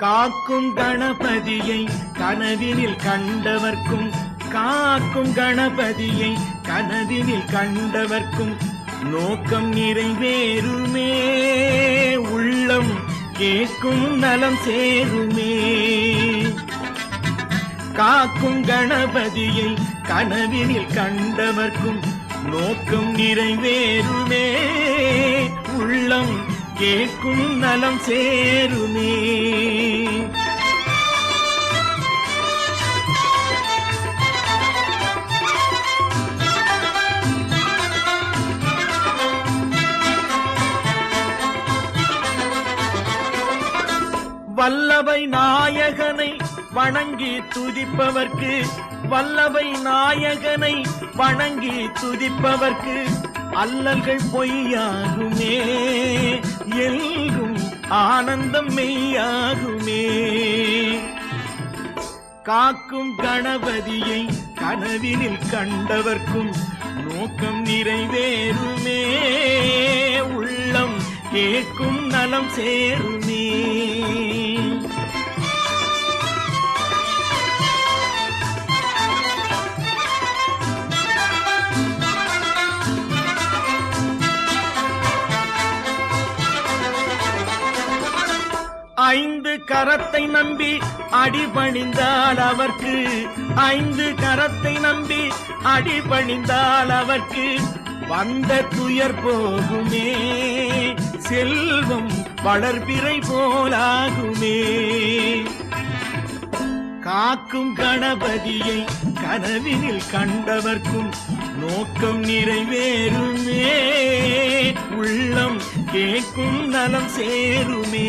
காக்கும் கணபதியை கனவினில் கண்டவர்க்கும், காக்கும் கணபதியை கனவினில் கண்டவர்க்கும் நோக்கம் நிறைவேறுமே, உள்ளம் கேட்கும் நலம் சேருமே. காக்கும் கணபதியை கனவினில் கண்டவர்க்கும் நோக்கம் நிறைவேறுமே, உள்ளம் கேட்கும் நலம் சேருமே. வல்லவை நாயகனை வணங்கி துதிப்பவர்க்கு, வல்லவை நாயகனை வணங்கி துதிப்பவர்க்கு அல்லல்கள் பொய்யாகுமே, எல்கும் ஆனந்தம் மெய்யாகுமே. காக்கும் கணபதியை கனவினில் கண்டவர்க்கும் நோக்கம் நிறைவேறுமே, உள்ளம் கேட்கும் நலம் சேருமே. ஐந்து கரத்தை நம்பி அடிபணிந்தால் அவர்க்கு, ஐந்து கரத்தை நம்பி அடிபணிந்தால் அவர்க்கு வந்த துயர் போகுமே, செல்வம் வளர்பிறை போலாகுமே. காக்கும் கணபதியை கனவினில் கண்டவர்க்கும் நோக்கம் நிறைவேறுமே, உள்ளம் கேட்கும் நலம் சேருமே.